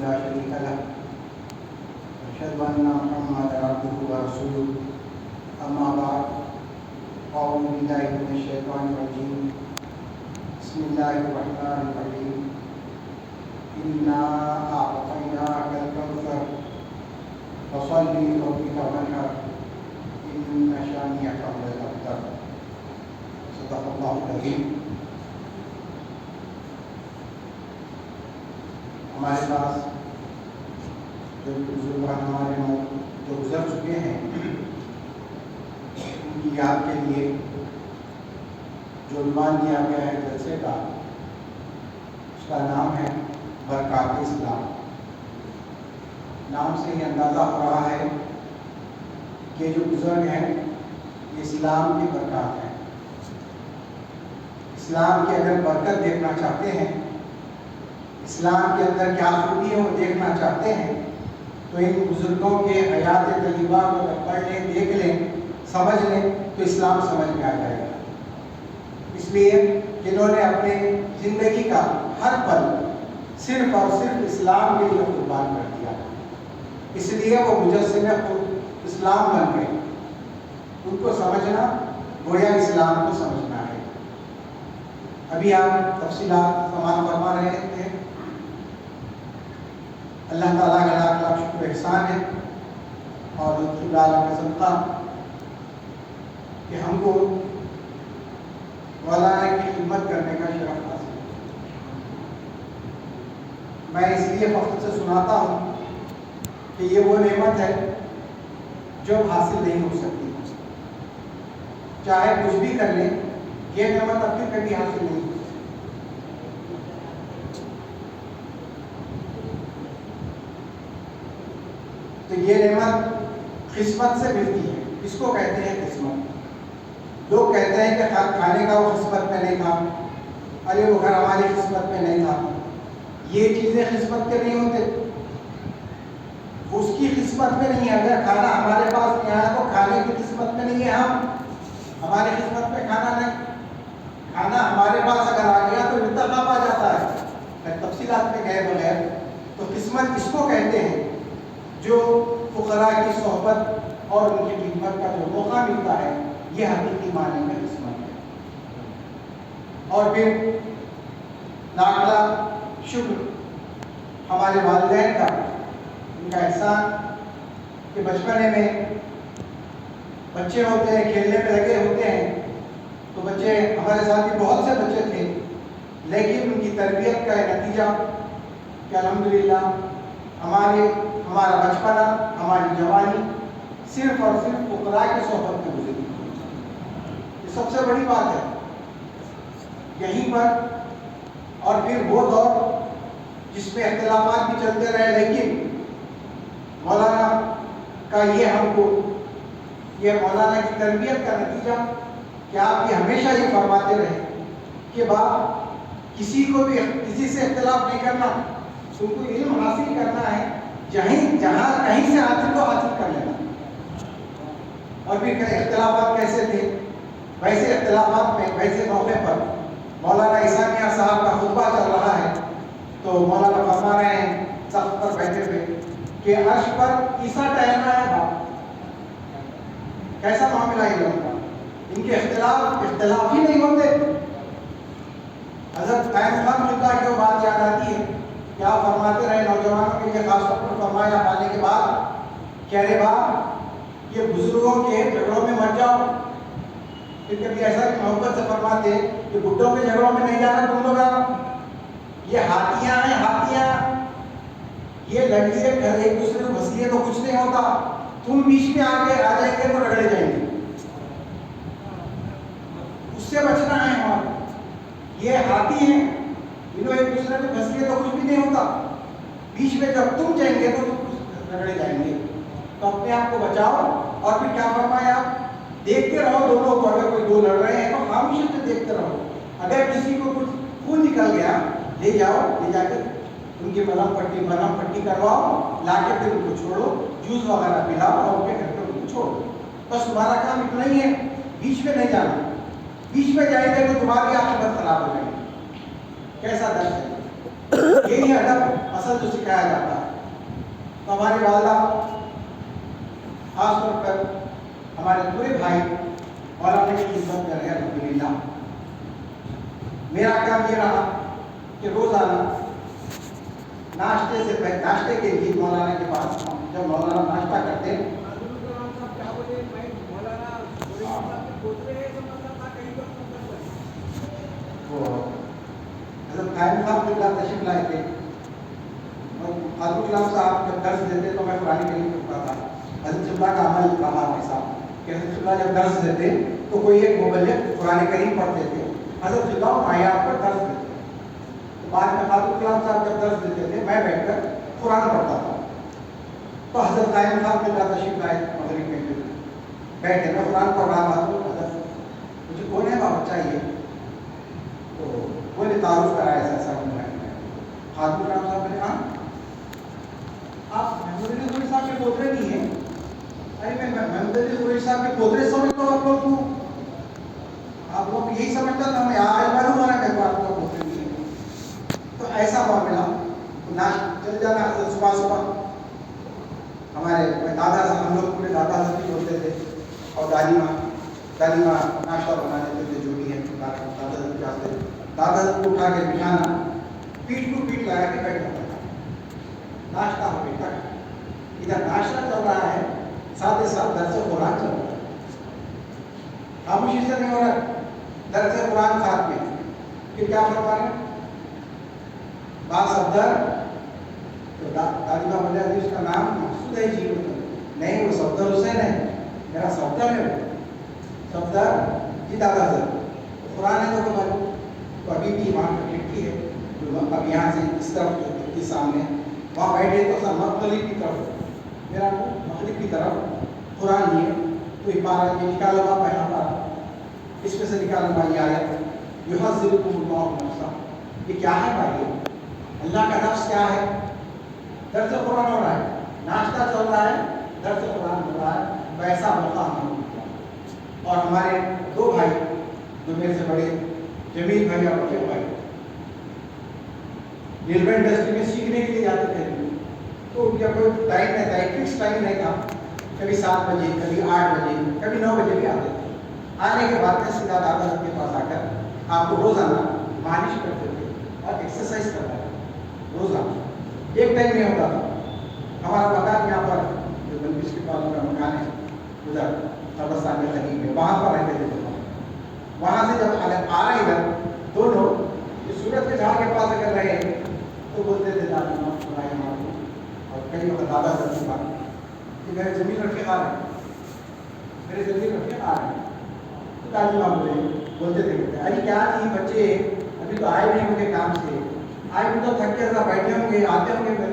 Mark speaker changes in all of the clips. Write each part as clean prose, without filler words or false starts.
Speaker 1: لا شريك له أشهد أن محمدا عبده ورسوله أما بعد أعوذ بالله من الشيطان الرجيم بسم الله الرحمن الرحيم إنا أعطيناك الكوثر فصل لربك وانحر إن شانئك هو الأبتر صدق الله العظيم. ہمارے پاس جو بزرگان ہمارے جو گزر چکے ہیں ان کی یاد کے لیے جو عنوان دیا گیا ہے جلسے کا، اس کا نام ہے برکات اسلام. نام سے ہی اندازہ ہو رہا ہے کہ جو بزرگ ہیں یہ اسلام کی برکات ہیں. اسلام کی اگر برکت دیکھنا چاہتے ہیں، اسلام کے اندر کیا خوبی ہے وہ دیکھنا چاہتے ہیں، تو ان بزرگوں کے حیات طیبہ کو پڑھ لیں، دیکھ لیں، سمجھ لیں تو اسلام سمجھ میں آ جائے گا. اس لیے جنہوں نے اپنے زندگی کا ہر پل صرف اور صرف اسلام کے لیے قربان کر دیا، اس لیے وہ مجسم خود اسلام بن گئے. ان کو سمجھنا گویا اسلام کو سمجھنا ہے. ابھی آپ تفصیلات سماعت فرما رہے تھے. اللہ تعالیٰ کا لاکھ لاکھ شکر احسان ہے اور لطف اللہ کا صدقہ کہ ہم کو مولانا کی خدمت کرنے کا شرف حاصل ہے. میں اس لیے فخر سے سناتا ہوں کہ یہ وہ نعمت ہے جو حاصل نہیں ہو سکتی. چاہے کچھ بھی کر لیں، یہ نعمت اب تک کبھی حاصل نہیں ہو سکتی. تو یہ نعمت قسمت سے ملتی ہے. اس کو کہتے ہیں قسمت. لوگ کہتے ہیں کہ کھانے کا وہ قسمت میں نہیں تھا، ارے وہ گھر ہماری قسمت میں نہیں تھا. یہ چیزیں قسمت کے نہیں ہوتے، اس کی قسمت میں نہیں ہے. اگر کھانا ہمارے پاس نہیں آیا تو کھانے کی قسمت میں نہیں ہے. ہماری قسمت میں کھانا نہیں. کھانا ہمارے پاس اگر آ گیا تو انتخاب آ جاتا ہے. میں تفصیلات میں گئے بغیر تو قسمت اس کو کہتے ہیں جو فقراء کی صحبت اور ان کی خدمت کا جو موقع ملتا ہے، یہ حقیقی معنی میں قسمت ہے. اور پھر لاکھ لاکھ شکر ہمارے والدین کا، ان کا احسان کہ بچپنے میں بچے ہوتے ہیں، کھیلنے میں لگے ہوتے ہیں. تو بچے ہمارے ساتھ بھی بہت سے بچے تھے، لیکن ان کی تربیت کا نتیجہ کہ الحمدللہ ہمارا بچپنا، ہماری جوانی صرف اور صرف فقراء کی صحبت میں گزری. یہ سب سے بڑی بات ہے. یہیں پر اور پھر وہ دور جس میں اختلافات بھی چلتے رہے، لیکن مولانا کا یہ مولانا کی تربیت کا نتیجہ کہ آپ یہ ہمیشہ یہ فرماتے رہے کہ باپ کسی سے اختلاف نہیں کرنا، تم کو علم حاصل کرنا ہے، جہاں کہیں سے حاصل تو حاصل کر لینا. اور پھر اختلافات کیسے تھے؟ ویسے اختلافات میں ویسے موقع پر مولانا عیسیٰ میاں صاحب کا خطبہ چل رہا ہے تو مولانا فرما رہے ہیں سخت پر بیٹھے ہوئے کہ عرش پر عیسیٰ ٹہلنا ہے. باپ کیسا معاملہ یہ ہوگا؟ ان کے اختلاف ہی نہیں ہوتے. حضرت قائم خان خدا کی وہ بات یاد آتی ہے کہ آپ فرماتے رہے نوجوانوں کے لیے خاص طور پر فرمایا پانے کے بعد کہ ارے باپ یہ بزرگوں کے جھگڑوں میں مت جاؤ. پھر کبھی ایسا کہ محبت سے فرماتے کہ بڈھوں کے جھگڑوں میں نہیں جانا، تم لوگ آنا. یہ ہاتھیاں ہیں، ہاتھیاں یہ لڑکی ہے، گھر ایک دوسرے کو گھسیے تو کچھ نہیں ہوتا. تم بیچ میں آگے آ جائیں گے تو رگڑے جائیں گے. اس سے بچنا ہے ہمارا. یہ ہاتھی ہیں، انہوں ایک دوسرے کو گھسیے تو کچھ بھی نہیں ہوتا. بیچ میں جب تم جائیں گے تو رگڑے جائیں گے. تو اپنے آپ کو بچاؤ. اور پھر کیا فرمایا؟ دیکھتے رہو دونوں کو. اگر کوئی دو لڑ رہے ہیں تو خاموشی سے دیکھتے رہو. اگر کسی کو کچھ خون نکل گیا لے جاؤ، لے جا کے ان کی مرہم پٹی کرواؤ، لا کے پھر ان کو چھوڑو، جوس وغیرہ پلاؤ اور ان کے گھر پہ ان کو چھوڑو. بس تمہارا کام اتنا ہی ہے، بیچ میں نہیں جانا. بیچ میں جائیں گے تو تمہاری عاقبت خراب ہو جائے گی. کیسا درد ہے؟ یہی ادب اصل جو سکھایا جاتا ہے. تو ہماری والدہ خاص طور پر ہمارے پورے بھائی مولانا کی خدمت کر رہے ہیں الحمدللہ. میرا کام یہ رہا کہ روزانہ ناشتے کے لیے مولانا کے پاس جب مولانا ناشتہ کرتے ہیں حضرت قائم صاحب جو تشریف لائے تھے اور حضرت کلام صاحب جب درس دیتے تو میں قرآن کریم پڑھتا تھا. حضرت شبلا کا عمل رہا ہمارے ساتھ کہ حضرت شبلا جب درس دیتے تو کوئی ایک مبلغ قرآن کریم پڑھتے تھے. حضرت شبلا آیات پر درس دیتے. بعد میں حضرت کلام صاحب جب درس دیتے تھے میں بیٹھ کر قرآن پڑھتا تھا. تو حضرت قائم صاحب جو تشریف لائے مغرب میں بیٹھے میں قرآن پڑھ رہا تھا تو حضرت مجھے کون ہے بابا چاہیے تو وہ نے تعارف کرایا ایسا حضرت کلام صاحب نے کہا آپ محمود علی قریشی صاحب کے پوترے نہیں ہیں. ارے میں محمود علی قریشی صاحب کے پوترے سمجھتا ہوں آپ لوگ یہی سمجھتا تھا میں آج معلوم ہو رہا ہے کہ آپ لوگ پوترے نہیں ہیں. تو ایسا معاملہ چل جانا حضرت صبح صبح ہمارے دادا سے ہم لوگ پورے دادا سے بھی ہوتے تھے اور دادی ماں ناشتہ بنا دیتے تھے جو بھی ہے دادا سے جاتے دادا کو اٹھا کے بٹھانا پیٹ کو پیٹ لگا کے بیٹھ جاتا تھا. ناشتہ ہو بیٹا ادھر ناشتہ چل رہا ہے ساتھ ہی ساتھ درس قرآن چل رہا ہے. خاموشی سے نہیں ہو رہا درس قرآن ساتھ میں کہ کیا فرما رہے ہیں با صفدر تو دادی ماں بولے ابھی اس کا نام مقصود ہے جی نہیں وہ صفدر حسین ہے میرا صفدر ہے صفدر جی دادا سر قرآن ہے تو ابھی بھی وہاں پہ کھڑکی ہے اب یہاں سے اس طرف جو کھڑکی سامنے وہاں بیٹھے تو سر مغرب کی طرف میرا مغرب کی طرف قرآن یہ تو ایک بار یہ نکالو گا پہلا بار اس میں سے نکالو گا یہ آیت یحذرکم اللہ نفسہ. یہ کیا ہے بھائی اللہ کا نفس کیا ہے؟ درس قرآن ہو رہا ہے ناشتہ چل رہا ہے درس قرآن ہو رہا ہے. ویسا موقع ہم اور ہمارے دو بھائی جو میرے سے بڑے جمیل بھائی اور رفیق بھائی ریلوے انڈسٹری میں سیکھنے کے لیے جاتے تھے تو ان کا کوئی ٹائم نہیں تھا فکس ٹائم نہیں تھا. کبھی 7 بجے کبھی 8 بجے کبھی 9 بجے بھی آتے تھے. آنے کے بعد میں سیدھا دادا کے پاس آ کر آپ کو روزانہ مالش کرتے تھے اور ایکسرسائز کرتا تھا روزانہ. ایک ٹائم نہیں ہوتا تھا. ہمارا مکان یہاں پر جو بنکش کے پاس کا مکان ہے ادھر قبرستان کے قریب ہے وہاں پر رہتے تھے. وہاں سے جب آ رہے ادھر دونوں سورج کے جھاڑ کے پاس اگر رہے تو بولتے تھے دادا ماں سنائے ماں اور کئی وقت دادا سر کی بات کہ میرے زمین رفیق آ رہے ہیں میرے زمین رفیق آ رہے ہیں. تو دادی ماں بولتے تھے ارے کیا نہیں بچے ابھی تو آئے نہیں ہوں گے کام سے آئے بھی تو تھک کے ذرا بیٹھے ہوں گے آتے ہوں گے پھر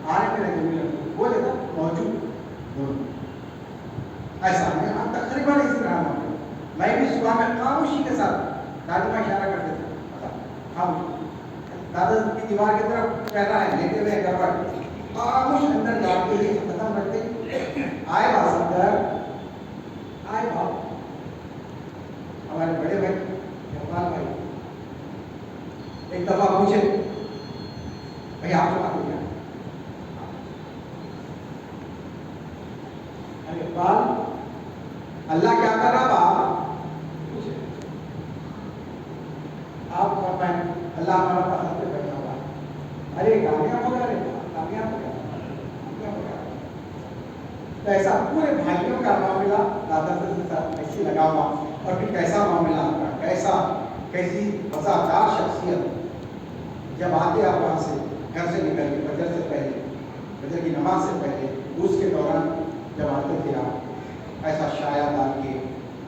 Speaker 1: آ رہے میرے زمین رفیق بولے تھا موجود ایسا میں تقریباً اس طرح میں بھی صبح میں خاموشی کے ساتھ دادی ماں اشارہ کرتے تھے خاموشی دادا کی دیوار کی طرف کہہ رہا ہے لیتے ہوئے گڑبڑ خاموش اندر جاتے ہی ختم کرتے آئے بات سمجھر آئے بات ہمارے بڑے بھائی جوان بھائی ایک دفعہ پوچھے بھائی آپ کو کیا اقبال اللہ کیا کر رہا باپ آپ فرمائیں اللہ ہمارا پاس پہ بیٹھا ہوا ارے کامیاب ہو گیا کامیاب ہو گیا. تو ایسا پورے بھائیوں کا معاملہ دادا سے ایسے لگا ہوا اور پھر کیسا معاملہ آپ کا کیسی وفادار شخصیت جب آتے آپ وہاں سے گھر سے نکل کے فجر سے پہلے فجر کی نماز سے پہلے اس کے دوران جب آتے تھے آپ ایسا شاعر ڈال کے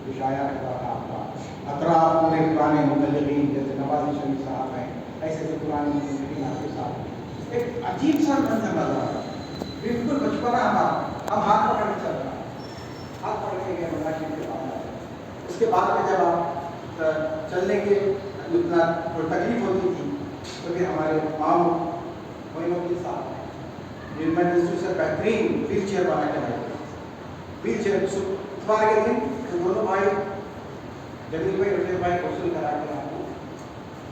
Speaker 1: جو شاعر رکھتا تھا آپ کا اطراف پورے پرانے مبلغین جیسے نواز شریف صاحب ہیں ایسے ایسے پرانے مبلغین آتے صاحب ایک عجیب سا منظر نظر آ رہا بالکل بچپنا ہمارا ہم ہاتھ پکڑ کے چل رہا ہاتھ پکڑ کے گئے نواز شریف کے پاس. اس کے بعد میں جب آپ چلنے کے اتنا تکلیف ہوتی تھی تو پھر ہمارے مام معین الدین صاحب جن میں سے بہترین ویل چیئر بنا کے آئے ویل چیئر اتوار کے دن تو دونوں بھائی جمیل بھائی رفیق بھائی غسل کرا کے آپ کو